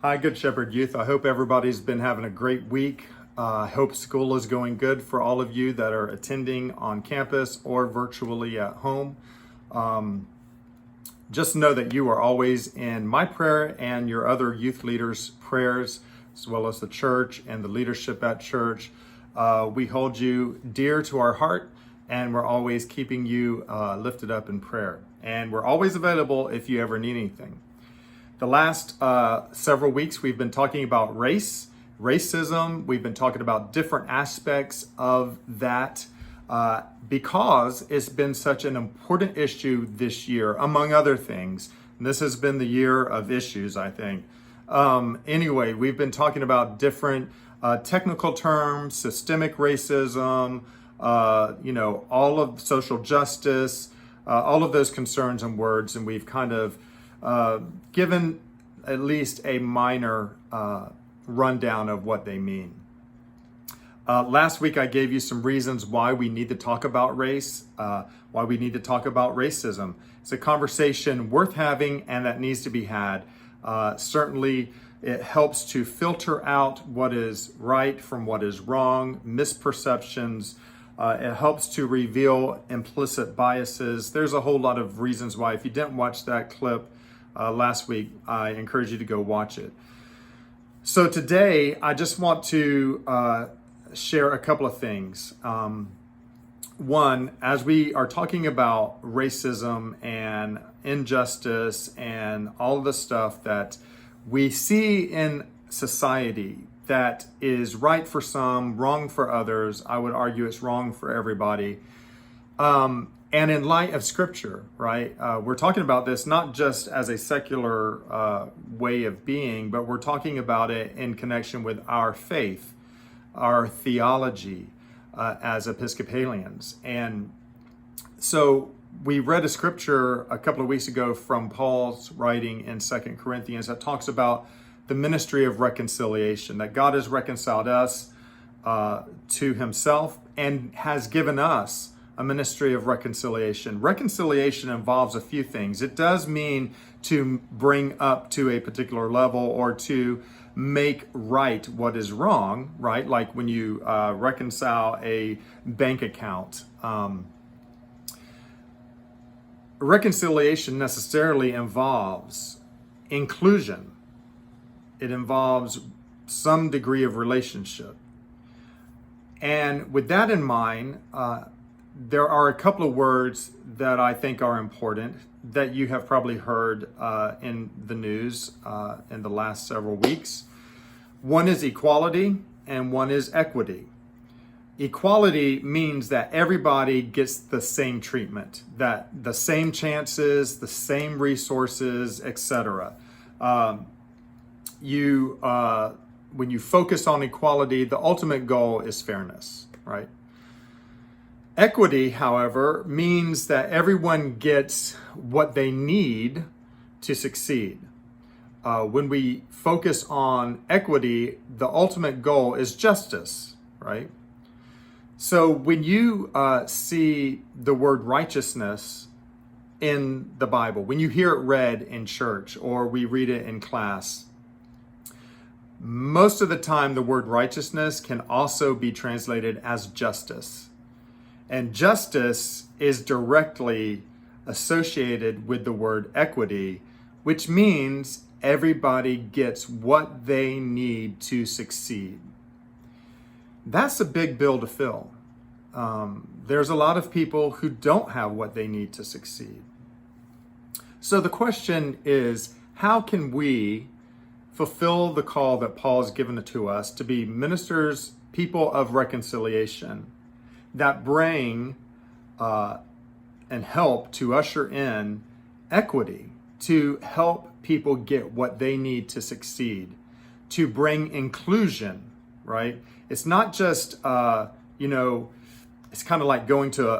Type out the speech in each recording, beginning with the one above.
Hi, Good Shepherd Youth. I hope everybody's been having a great week. I hope school is going good for all of you that are attending on campus or virtually at home. Just know that you are always in my prayer and your other youth leaders' prayers, as well as the church and the leadership at church. We hold you dear to our heart, and we're always keeping you lifted up in prayer. And we're always available if you ever need anything. The last several weeks, we've been talking about racism. We've been talking about different aspects of that because it's been such an important issue this year, among other things. And this has been the year of issues, I think. Anyway, we've been talking about different technical terms, systemic racism, all of social justice, all of those concerns and words, and we've kind of given at least a minor rundown of what they mean. Last week, I gave you some reasons why we need to talk about race, why we need to talk about racism. It's a conversation worth having and that needs to be had. Certainly, it helps to filter out what is right from what is wrong, misperceptions. It helps to reveal implicit biases. There's a whole lot of reasons why. If you didn't watch that clip last week, I encourage you to go watch it. So today, I just want to share a couple of things. One, as we are talking about racism and injustice and all of the stuff that we see in society that is right for some, wrong for others, I would argue it's wrong for everybody. And in light of Scripture, right, we're talking about this not just as a secular way of being, but we're talking about it in connection with our faith, our theology as Episcopalians. And so we read a scripture a couple of weeks ago from Paul's writing in 2 Corinthians that talks about the ministry of reconciliation, that God has reconciled us to himself and has given us a ministry of reconciliation. Reconciliation involves a few things. It does mean to bring up to a particular level or to make right what is wrong, right? Like when you reconcile a bank account. Reconciliation necessarily involves inclusion. It involves some degree of relationship. And with that in mind, there are a couple of words that I think are important that you have probably heard in the news in the last several weeks. One is equality and one is equity. Equality means that everybody gets the same treatment, that the same chances, the same resources, etc. When you focus on equality, the ultimate goal is fairness, right? Equity, however, means that everyone gets what they need to succeed. When we focus on equity, the ultimate goal is justice, right? So when you see the word righteousness in the Bible, when you hear it read in church or we read it in class, most of the time the word righteousness can also be translated as justice. And justice is directly associated with the word equity, which means everybody gets what they need to succeed. That's a big bill to fill. There's a lot of people who don't have what they need to succeed. So the question is, how can we fulfill the call that Paul has given to us to be ministers, people of reconciliation, that bring and help to usher in equity, to help people get what they need to succeed, to bring inclusion, right? It's not just, it's kind of like going to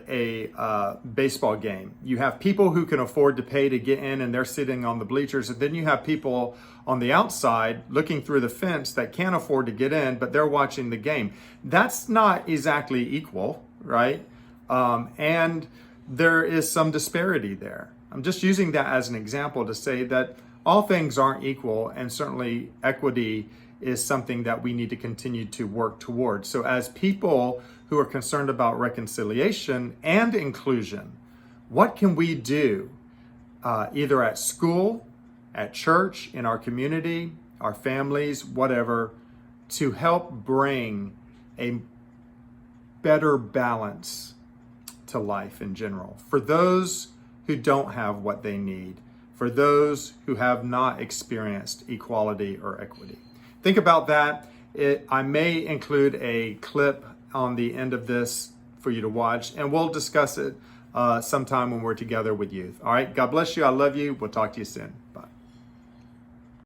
a baseball game. You have people who can afford to pay to get in and they're sitting on the bleachers. And then you have people on the outside looking through the fence that can't afford to get in, but they're watching the game. That's not exactly equal, right? And there is some disparity there. I'm just using that as an example to say that all things aren't equal, and certainly equity is something that we need to continue to work towards. So as people who are concerned about reconciliation and inclusion, what can we do either at school, at church, in our community, our families, whatever, to help bring a better balance to life in general for those who don't have what they need, for those who have not experienced equality or equity? Think about that. I may include a clip on the end of this for you to watch, and we'll discuss it sometime when we're together with youth. All right, God bless you. I love you. We'll talk to you soon.